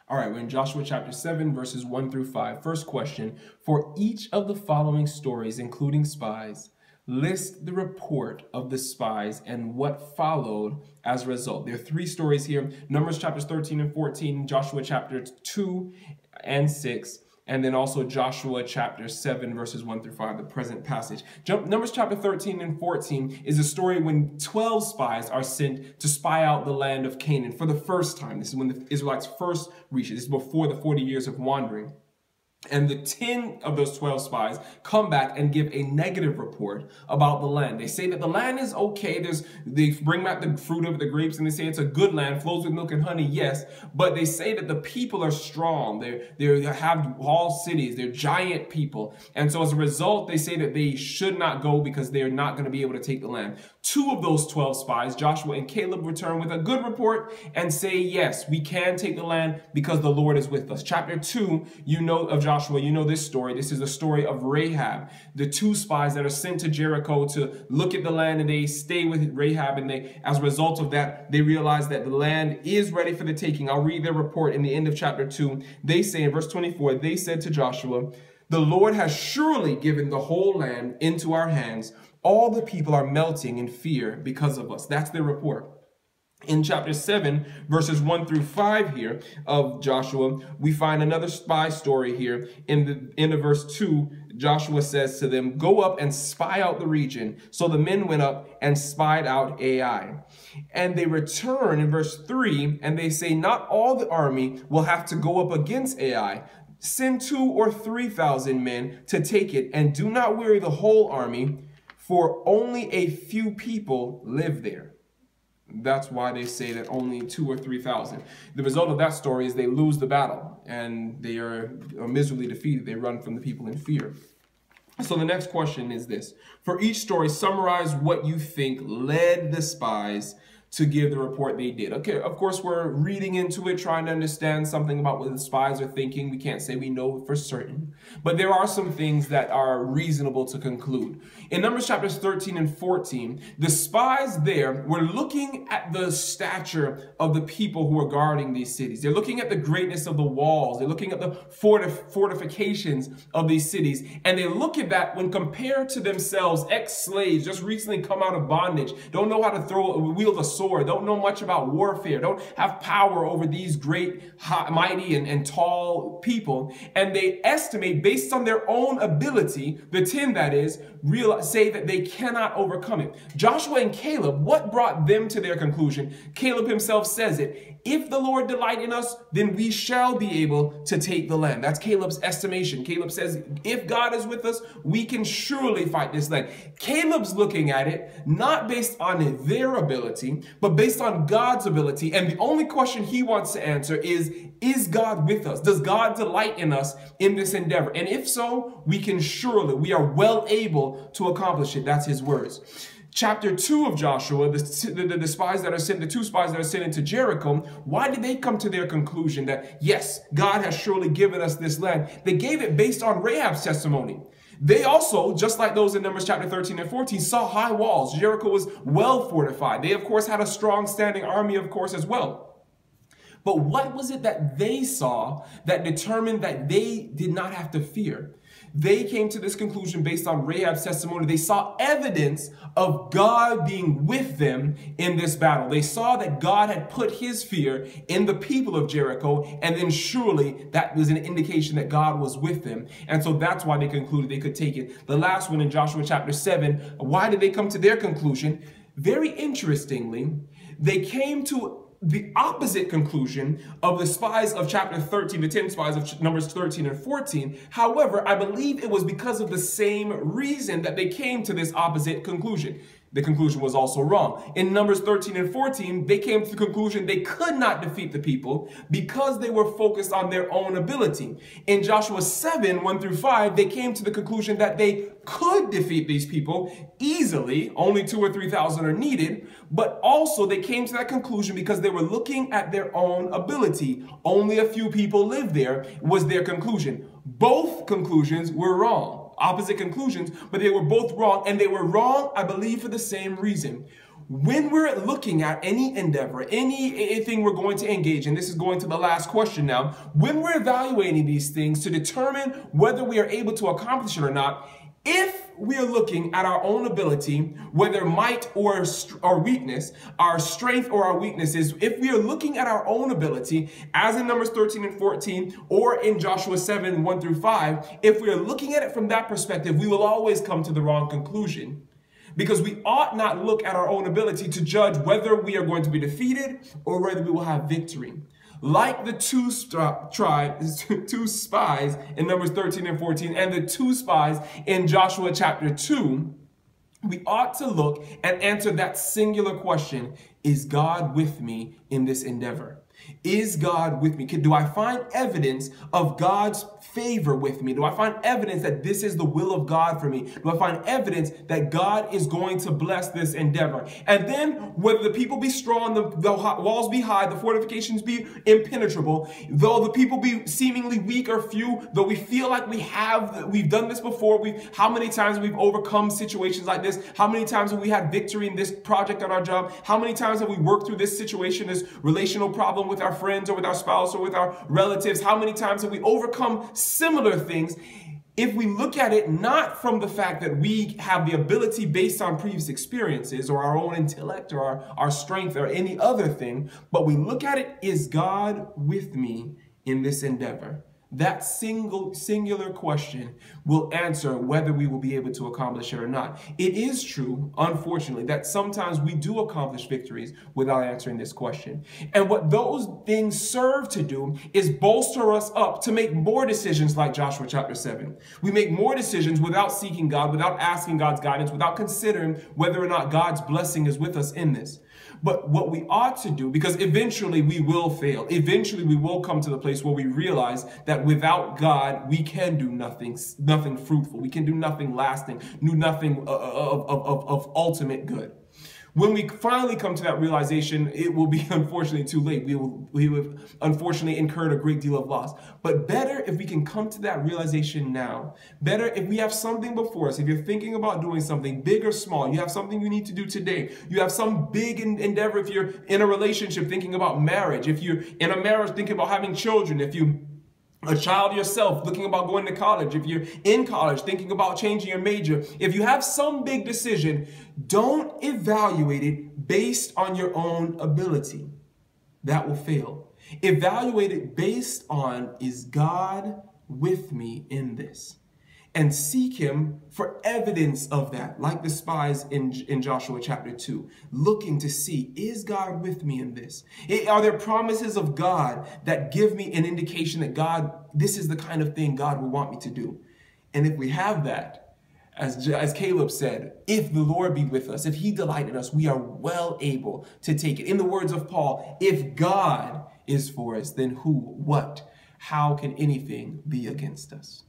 All right, we're in Joshua chapter 7, verses 1 through 5. First question, for each of the following stories, including spies, list the report of the spies and what followed as a result. There are three stories here, Numbers chapters 13 and 14, Joshua chapters 2 and 6, and then also Joshua chapter 7, verses 1 through 5, the present passage. Numbers chapter 13 and 14 is a story when 12 spies are sent to spy out the land of Canaan for the first time. This is when the Israelites first reached it. This is before the 40 years of wandering. And the 10 of those 12 spies come back and give a negative report about the land. They say that the land is okay. They bring back the fruit of the grapes and they say it's a good land, flows with milk and honey, yes. But they say that the people are strong. They have walled cities. They're giant people. And so as a result, they say that they should not go because they're not going to be able to take the land. Two of those 12 spies, Joshua and Caleb, return with a good report and say, yes, we can take the land because the Lord is with us. Chapter 2, you know of Joshua, you know this story. This is the story of Rahab, the two spies that are sent to Jericho to look at the land, and they stay with Rahab, and as a result of that, they realize that the land is ready for the taking. I'll read their report in the end of chapter 2. They say in verse 24, they said to Joshua, the Lord has surely given the whole land into our hands. All the people are melting in fear because of us. That's their report. In chapter 7, verses 1 through 5 here of Joshua, we find another spy story here. In the end of verse 2, Joshua says to them, go up and spy out the region. So the men went up and spied out Ai. And they return in verse 3, and they say, not all the army will have to go up against Ai. Send 2,000 or 3,000 men to take it, and do not weary the whole army, for only a few people live there. That's why they say that only 2,000 or 3,000. The result of that story is they lose the battle and they are miserably defeated. They run from the people in fear. So the next question is this. For each story, summarize what you think led the spies to give the report they did. Okay, of course, we're reading into it, trying to understand something about what the spies are thinking. We can't say we know for certain, but there are some things that are reasonable to conclude. In Numbers chapters 13 and 14, the spies there were looking at the stature of the people who are guarding these cities. They're looking at the greatness of the walls. They're looking at the fortifications of these cities. And they look at that when compared to themselves, ex-slaves, just recently come out of bondage, don't know how to wield a sword, don't know much about warfare, don't have power over these great, mighty, and tall people. And they estimate, based on their own ability, the 10 that is, say that they cannot overcome it. Joshua and Caleb, what brought them to their conclusion? Caleb himself says it. If the Lord delight in us, then we shall be able to take the land. That's Caleb's estimation. Caleb says, if God is with us, we can surely fight this land. Caleb's looking at it not based on their ability, but based on God's ability. And the only question he wants to answer is God with us? Does God delight in us in this endeavor? And if so, we are well able to accomplish it. That's his words. Chapter 2 of Joshua, the spies that are sent, the two spies that are sent into Jericho, why did they come to their conclusion that, yes, God has surely given us this land? They gave it based on Rahab's testimony. They also, just like those in Numbers chapter 13 and 14, saw high walls. Jericho was well fortified. They, of course, had a strong standing army, of course, as well. But what was it that they saw that determined that they did not have to fear? They came to this conclusion based on Rahab's testimony. They saw evidence of God being with them in this battle. They saw that God had put his fear in the people of Jericho, and then surely that was an indication that God was with them. And so that's why they concluded they could take it. The last one in Joshua chapter 7, why did they come to their conclusion? Very interestingly, they came to the opposite conclusion of the spies of chapter 13, the 10 spies of Numbers 13 and 14. However, I believe it was because of the same reason that they came to this opposite conclusion. The conclusion was also wrong. In Numbers 13 and 14, they came to the conclusion they could not defeat the people because they were focused on their own ability. In Joshua 7, 1 through 5, they came to the conclusion that they could defeat these people easily. Only 2,000 or 3,000 are needed. But also they came to that conclusion because they were looking at their own ability. Only a few people live there was their conclusion. Both conclusions were wrong. Opposite conclusions, but they were both wrong, and they were wrong, I believe, for the same reason. when we're looking at any endeavor, anything we're going to engage in, this is going to the last question now, when we're evaluating these things to determine whether we are able to accomplish it or not, if we are looking at our own ability, whether might or weakness, our strength or our weaknesses, if we are looking at our own ability, as in Numbers 13 and 14, or in Joshua 7, 1 through 5, if we are looking at it from that perspective, we will always come to the wrong conclusion. Because we ought not look at our own ability to judge whether we are going to be defeated or whether we will have victory. Like the two spies in Numbers 13 and 14 and the two spies in Joshua chapter 2, we ought to look and answer that singular question: is God with me in this endeavor? Is God with me? Do I find evidence of God's favor with me? Do I find evidence that this is the will of God for me? Do I find evidence that God is going to bless this endeavor? And then whether the people be strong, the walls be high, the fortifications be impenetrable, though the people be seemingly weak or few, though we feel like we've done this before, how many times we've overcome situations like this? How many times have we had victory in this project on our job? How many times have we worked through this situation, this relational problem with our friends or with our spouse or with our relatives? How many times have we overcome similar things? If we look at it not from the fact that we have the ability based on previous experiences or our own intellect or our strength or any other thing, but we look at it, is God with me in this endeavor? That singular question will answer whether we will be able to accomplish it or not. It is true, unfortunately, that sometimes we do accomplish victories without answering this question. And what those things serve to do is bolster us up to make more decisions like Joshua chapter 7. We make more decisions without seeking God, without asking God's guidance, without considering whether or not God's blessing is with us in this. But what we ought to do, because eventually we will fail, eventually we will come to the place where we realize that without God, we can do nothing fruitful. We can do nothing lasting, do nothing of ultimate good. When we finally come to that realization, it will be unfortunately too late. We will unfortunately incurred a great deal of loss. But better if we can come to that realization now. Better if we have something before us. If you're thinking about doing something big or small, you have something you need to do today. You have some big endeavor. If you're in a relationship thinking about marriage, if you're in a marriage thinking about having children, if you a child yourself thinking about going to college, if you're in college thinking about changing your major, if you have some big decision, don't evaluate it based on your own ability. That will fail. Evaluate it based on, is God with me in this? And seek him for evidence of that, like the spies in Joshua chapter 2, looking to see, is God with me in this? Are there promises of God that give me an indication that God, this is the kind of thing God will want me to do? And if we have that, as Caleb said, if the Lord be with us, if he delight in us, we are well able to take it. In the words of Paul, if God is for us, then who, what, how can anything be against us?